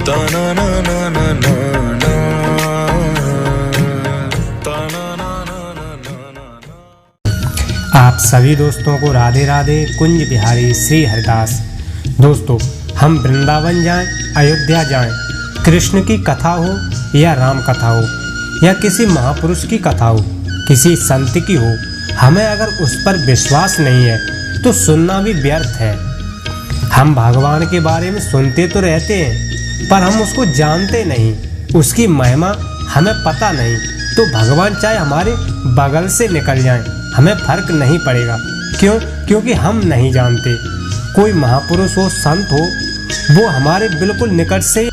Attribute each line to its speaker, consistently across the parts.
Speaker 1: आप सभी दोस्तों को राधे राधे। कुंज बिहारी श्री हरिदास। दोस्तों, हम वृंदावन जाएं, अयोध्या जाएं, कृष्ण की कथा हो या राम कथा हो या किसी महापुरुष की कथा हो, किसी संत की हो, हमें अगर उस पर विश्वास नहीं है तो सुनना भी व्यर्थ है। हम भगवान के बारे में सुनते तो रहते हैं पर हम उसको जानते नहीं, उसकी महिमा हमें पता नहीं। तो भगवान चाहे हमारे बगल से निकल जाएं, हमें फर्क नहीं पड़ेगा। क्यों? क्योंकि हम नहीं जानते। कोई महापुरुष हो, संत हो, वो हमारे बिल्कुल निकट से।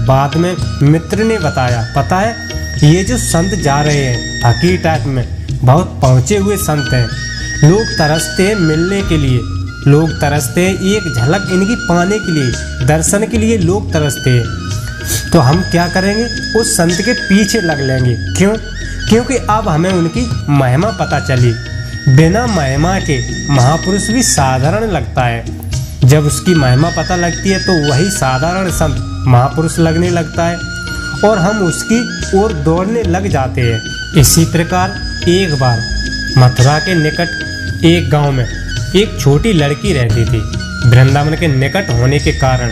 Speaker 1: बाद में मित्र ने बताया, पता है ये जो संत जा रहे हैं फकीर टाइप में, बहुत पहुँचे हुए संत हैं। लोग तरसते हैं मिलने के लिए, लोग तरसते हैं एक झलक इनकी पाने के लिए, दर्शन के लिए लोग तरसते हैं। तो हम क्या करेंगे? उस संत के पीछे लग लेंगे। क्यों? क्योंकि अब हमें उनकी महिमा पता चली। बिना महिमा के महापुरुष भी साधारण लगता है। जब उसकी महिमा पता लगती है तो वही साधारण संत महापुरुष लगने लगता है और हम उसकी ओर दौड़ने लग जाते हैं। इसी प्रकार एक बार मथुरा के निकट एक गांव में एक छोटी लड़की रहती थी। वृंदावन के निकट होने के कारण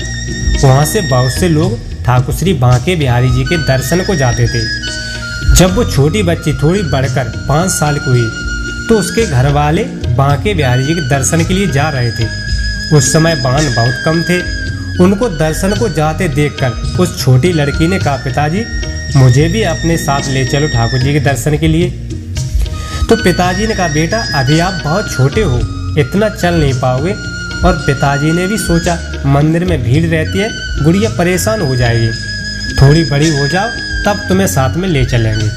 Speaker 1: वहां से बहुत से लोग ठाकुर श्री बांके बिहारी जी के दर्शन को जाते थे। जब वो छोटी बच्ची थोड़ी बढ़कर 5 साल की हुई तो उसके घर वाले बांके बिहारी जी के दर्शन के लिए जा रहे थे। उस समय वाहन बहुत कम थे। उनको दर्शन को जाते देखकर उस छोटी लड़की ने कहा, पिताजी मुझे भी अपने साथ ले चलो ठाकुर जी के दर्शन के लिए। तो पिताजी ने कहा, बेटा अभी आप बहुत छोटे हो, इतना चल नहीं पाओगे। और पिताजी ने भी सोचा मंदिर में भीड़ रहती है, गुड़िया परेशान हो जाएगी, थोड़ी बड़ी हो जाओ तब तुम्हें साथ में ले चलेंगे।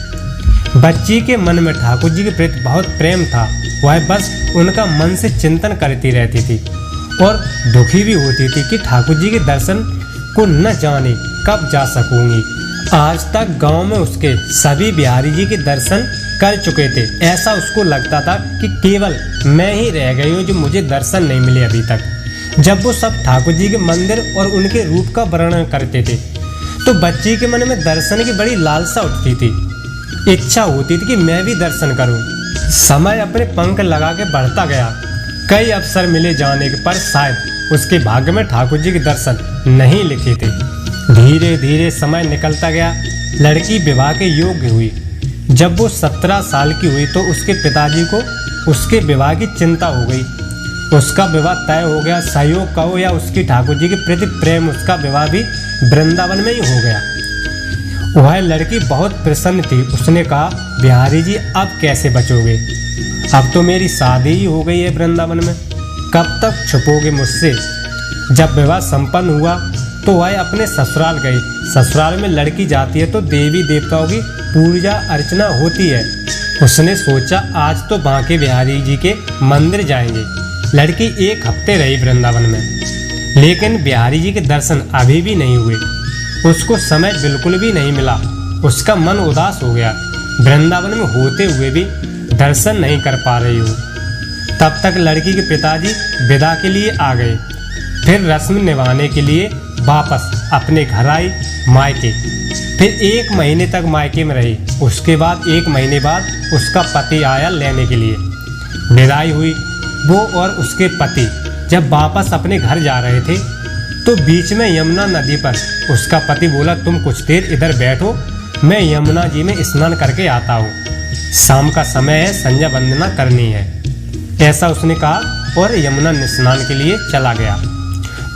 Speaker 1: बच्ची के मन में ठाकुर जी के प्रति बहुत प्रेम था। वह बस उनका मन से चिंतन करती रहती थी और दुखी भी होती थी कि ठाकुर जी के दर्शन को न जाने कब जा सकूंगी। आज तक गांव में उसके सभी बिहारी जी के दर्शन कर चुके थे। ऐसा उसको लगता था कि केवल मैं ही रह गई हूँ जो मुझे दर्शन नहीं मिले अभी तक। जब वो सब ठाकुर जी के मंदिर और उनके रूप का वर्णन करते थे तो बच्ची के मन में दर्शन की बड़ी लालसा उठती थी। इच्छा होती थी कि मैं भी दर्शन करूं। समय अपने पंख लगा के बढ़ता गया। कई अवसर मिले जाने के पर शायद उसके भाग्य में ठाकुर जी के दर्शन नहीं लिखे थे। धीरे धीरे समय निकलता गया। लड़की विवाह के योग्य हुई। जब वो 17 साल की हुई तो उसके पिताजी को उसके विवाह की चिंता हो गई। उसका विवाह तय हो गया। सहयोग कहो या उसकी ठाकुर जी के प्रति प्रेम, उसका विवाह भी वृंदावन में ही हो गया। वह लड़की बहुत प्रसन्न थी। उसने कहा, बिहारी जी अब कैसे बचोगे? अब तो मेरी शादी ही हो गई है वृंदावन में, कब तक छुपोगे मुझसे? जब विवाह संपन्न हुआ तो वह अपने ससुराल गई। ससुराल में लड़की जाती है तो देवी देवताओं की पूजा अर्चना होती है। उसने सोचा आज तो बांके बिहारी जी के मंदिर जाएंगे। लड़की 1 हफ्ते रही वृंदावन में, लेकिन बिहारी जी के दर्शन अभी भी नहीं हुए। उसको समय बिल्कुल भी नहीं मिला। उसका मन उदास हो गया। वृंदावन में होते हुए भी दर्शन नहीं कर पा रही हूँ। तब तक लड़की के पिताजी विदा के लिए आ गए। फिर रस्म निभाने के लिए वापस अपने घर आई मायके। फिर 1 महीने तक मायके में रही। उसके बाद 1 महीने बाद उसका पति आया लेने के लिए। विदाई हुई। वो और उसके पति जब वापस अपने घर जा रहे थे तो बीच में यमुना नदी पर उसका पति बोला, तुम कुछ देर इधर बैठो, मैं यमुना जी में स्नान करके आता हूँ। शाम का समय है, संध्या वंदना करनी है। ऐसा उसने कहा और यमुना स्नान के लिए चला गया।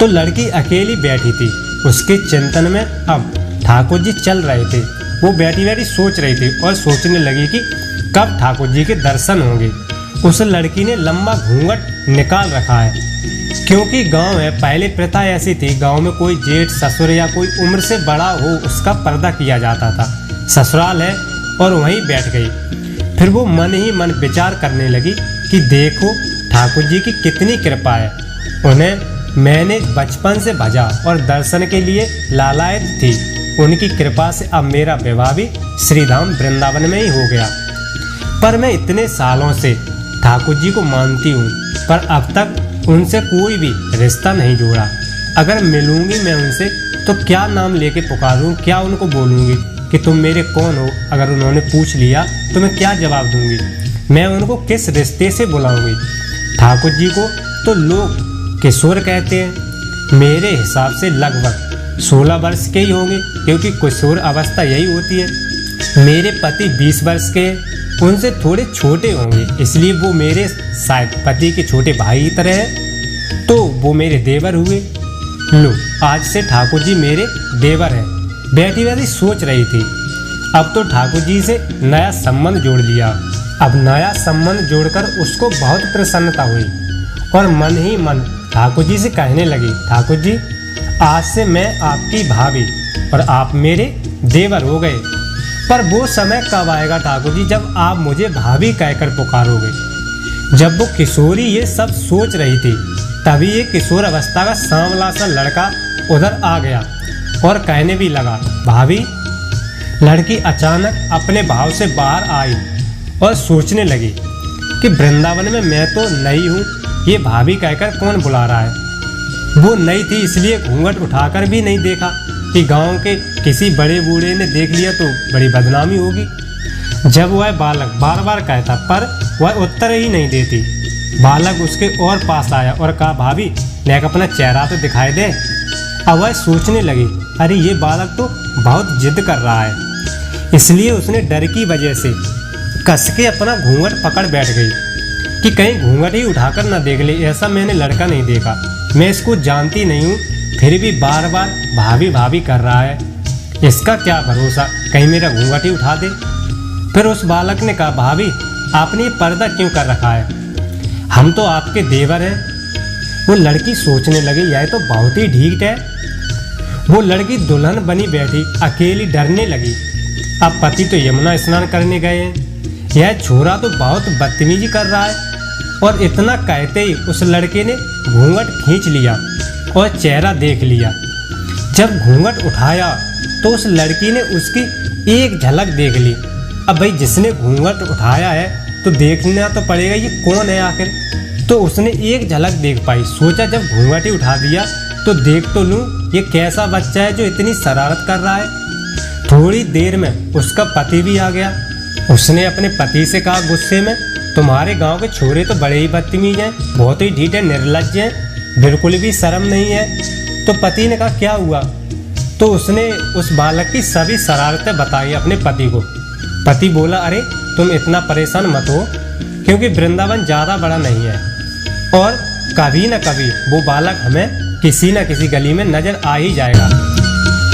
Speaker 1: तो लड़की अकेली बैठी थी। उसके चिंतन में अब ठाकुर जी चल रहे थे। वो बैठी बैठी सोच रही थी और सोचने लगी कि कब ठाकुर जी के दर्शन होंगे। उस लड़की ने लंबा घूंघट निकाल रखा है, क्योंकि गांव है। पहले प्रथा ऐसी थी, गांव में कोई जेठ ससुर या कोई उम्र से बड़ा हो उसका पर्दा किया जाता था। ससुराल है और वहीं बैठ गई। फिर वो मन ही मन विचार करने लगी कि देखो ठाकुर जी की कितनी कृपा है। उन्हें मैंने बचपन से भजा और दर्शन के लिए लालायत थी। उनकी कृपा से अब मेरा विवाह भी श्रीधाम वृंदावन में ही हो गया। पर मैं इतने सालों से ठाकुर जी को मानती हूँ, पर अब तक उनसे कोई भी रिश्ता नहीं जोड़ा। अगर मिलूंगी मैं उनसे तो क्या नाम लेके पुकारूं, क्या उनको बोलूंगी कि तुम मेरे कौन हो। अगर उन्होंने पूछ लिया तो मैं क्या जवाब दूंगी, मैं उनको किस रिश्ते से बुलाऊंगी। ठाकुर जी को तो लोग किशोर कहते हैं, मेरे हिसाब से लगभग 16 वर्ष के ही होंगे, क्योंकि किशोर अवस्था यही होती है। मेरे पति 20 वर्ष के, उनसे थोड़े छोटे होंगे, इसलिए वो मेरे शायद पति के छोटे भाई की तरह है, तो वो मेरे देवर हुए। लो, आज से ठाकुर जी मेरे देवर हैं। बैठी बैठी सोच रही थी, अब तो ठाकुर जी से नया संबंध जोड़ लिया। अब नया संबंध जोड़कर उसको बहुत प्रसन्नता हुई और मन ही मन ठाकुर जी से कहने लगी, ठाकुर जी आज से मैं आपकी भाभी और आप मेरे देवर हो गए। पर वो समय कब आएगा ठाकुर जी जब आप मुझे भाभी कहकर पुकारोगे। जब वो किशोरी ये सब सोच रही थी, तभी एक किशोर अवस्था का सांवला सा लड़का उधर आ गया और कहने भी लगा, भाभी। लड़की अचानक अपने भाव से बाहर आई और सोचने लगी कि वृंदावन में मैं तो नई हूँ, ये भाभी कहकर कौन बुला रहा है। वो नई थी इसलिए घूंघट उठाकर भी नहीं देखा कि गांव के किसी बड़े बूढ़े ने देख लिया तो बड़ी बदनामी होगी। जब वह बालक बार बार कहता पर वह उत्तर ही नहीं देती। बालक उसके और पास आया और कहा, भाभी नेक अपना चेहरा तो दिखाई दे। अब वह सोचने लगी, अरे ये बालक तो बहुत जिद कर रहा है, इसलिए उसने डर की वजह से कस के अपना घूंघट पकड़ बैठ गई कि कहीं घूंघट ही उठाकर न देख ले। ऐसा मैंने लड़का नहीं देखा, मैं इसको जानती नहीं हूँ, फिर भी बार बार भाभी भाभी कर रहा है। इसका क्या भरोसा, कहीं मेरा घूंघट ही उठा दे। फिर उस बालक ने कहा, भाभी आपने ये पर्दा क्यों कर रखा है, हम तो आपके देवर हैं। वो लड़की सोचने लगी, यह तो बहुत ही ढीठ है। वो लड़की दुल्हन बनी बैठी अकेली डरने लगी। अब पति तो यमुना स्नान करने गए हैं, यह छोरा तो बहुत बदतमीजी कर रहा है। और इतना कहते ही उस लड़के ने घूंघट खींच लिया और चेहरा देख लिया। जब घूंघट उठाया तो उस लड़की ने उसकी एक झलक देख ली। अब भाई जिसने घूंघट उठाया है तो देखना तो पड़ेगा ये कौन है आखिर। तो उसने एक झलक देख पाई, सोचा जब घूंघट ही उठा दिया तो देख तो लूं ये कैसा बच्चा है जो इतनी शरारत कर रहा है। थोड़ी देर में उसका पति भी आ गया। उसने अपने पति से कहा गुस्से में, तुम्हारे गांव के छोरे तो बड़े ही बदतमीज हैं, बहुत ही ढीठ है, निर्लज्ज हैं, बिल्कुल भी शर्म नहीं है। तो पति ने कहा क्या हुआ। तो उसने उस बालक की सभी शरारतें बताई अपने पति को। पति बोला, अरे तुम इतना परेशान मत हो, क्योंकि वृंदावन ज़्यादा बड़ा नहीं है और कभी न कभी वो बालक हमें किसी न किसी गली में नजर आ ही जाएगा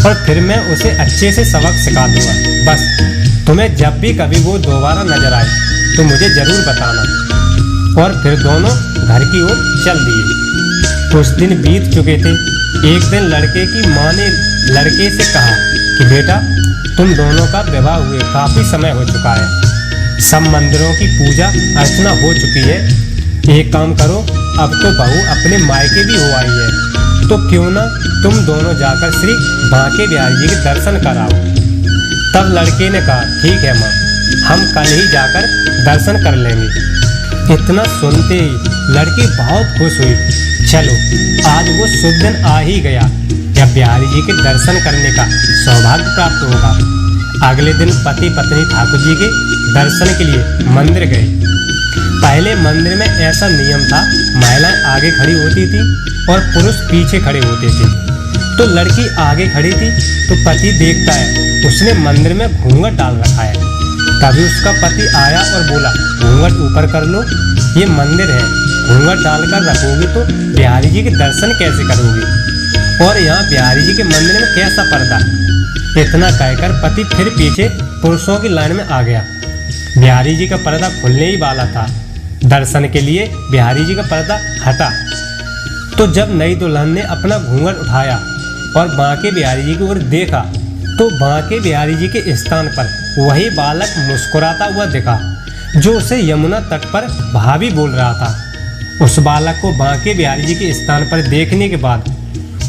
Speaker 1: और फिर मैं उसे अच्छे से सबक सिखा दूंगा। बस तुम्हें जब भी कभी वो दोबारा नजर आए तो मुझे जरूर बताना। और फिर दोनों घर की ओर चल दिए। कुछ दिन बीत चुके थे। एक दिन लड़के की माँ ने लड़के से कहा कि बेटा तुम दोनों का विवाह हुए काफी समय हो चुका है, सब मंदिरों की पूजा अर्चना हो चुकी है, एक काम करो, अब तो बहू अपने मायके भी हो आई है, तो क्यों ना तुम दोनों जाकर श्री बांके बिहारी जी के दर्शन कराओ। तब लड़के ने कहा ठीक है माँ, हम कल ही जाकर दर्शन कर लेंगे। इतना सुनते ही लड़की बहुत खुश हुई। चलो आज वो शुभ दिन आ ही गया जब बिहारी जी के दर्शन करने का सौभाग्य प्राप्त होगा। अगले दिन पति पत्नी ठाकुर जी के दर्शन के लिए मंदिर गए। पहले मंदिर में ऐसा नियम था, महिलाएं आगे खड़ी होती थी और पुरुष पीछे खड़े होते थे। तो लड़की आगे खड़ी थी तो पति देखता है उसने मंदिर में घूंघट डाल रखा है। तभी उसका पति आया और बोला, घूंघट ऊपर कर लो, ये मंदिर है, घूंघट डालकर रखोगी तो बिहारी जी के दर्शन कैसे करोगी, और यहाँ बिहारी जी के मंदिर में कैसा पर्दा। इतना कहकर पति फिर पीछे पुरुषों की लाइन में आ गया। बिहारी जी का पर्दा खुलने ही वाला था। दर्शन के लिए बिहारी जी का पर्दा हटा तो जब नई दुल्हन ने अपना घूंघट उठाया और बांके बिहारी जी की ओर देखा तो बांके बिहारी जी के स्थान पर वही बालक मुस्कुराता हुआ दिखा जो उसे यमुना तट पर भाभी बोल रहा था। उस बालक को बांके बिहारी जी के स्थान पर देखने के बाद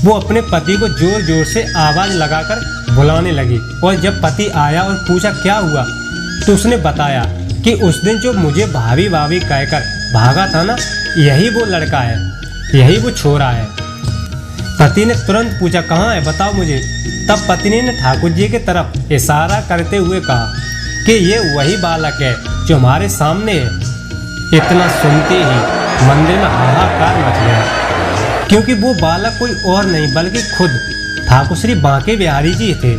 Speaker 1: वो अपने पति को जोर जोर से आवाज लगाकर बुलाने लगी। और जब पति आया और पूछा क्या हुआ तो उसने बताया कि उस दिन जो मुझे भाभी भाभी कहकर भागा था ना, यही वो लड़का है, यही वो छोरा है। पति ने तुरंत पूछा, कहाँ है, बताओ मुझे। तब पत्नी ने ठाकुर जी की तरफ इशारा करते हुए कहा कि ये वही बालक है जो हमारे सामने है। इतना सुनते ही मंदिर में हाहाकार मच गया, क्योंकि वो बालक कोई और नहीं बल्कि खुद ठाकुर श्री बांके बिहारी जी थे।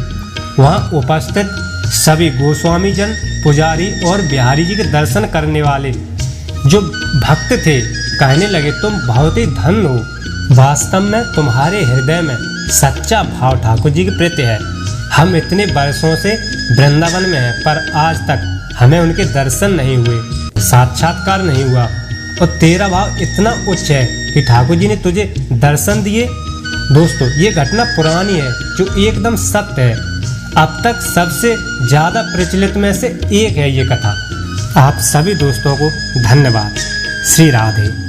Speaker 1: वहाँ उपस्थित सभी गोस्वामी जन, पुजारी और बिहारी जी के दर्शन करने वाले जो भक्त थे कहने लगे, तुम बहुत ही धन्य हो। वास्तव में तुम्हारे हृदय में सच्चा भाव ठाकुर जी के प्रति है। हम इतने वर्षों से वृंदावन में हैं, पर आज तक हमें उनके दर्शन नहीं हुए, साक्षात्कार नहीं हुआ, और तेरा भाव इतना उच्च है कि ठाकुर जी ने तुझे दर्शन दिए। दोस्तों, ये घटना पुरानी है जो एकदम सत्य है। अब तक सबसे ज्यादा प्रचलित में से एक है ये कथा। आप सभी दोस्तों को धन्यवाद। श्री राधे।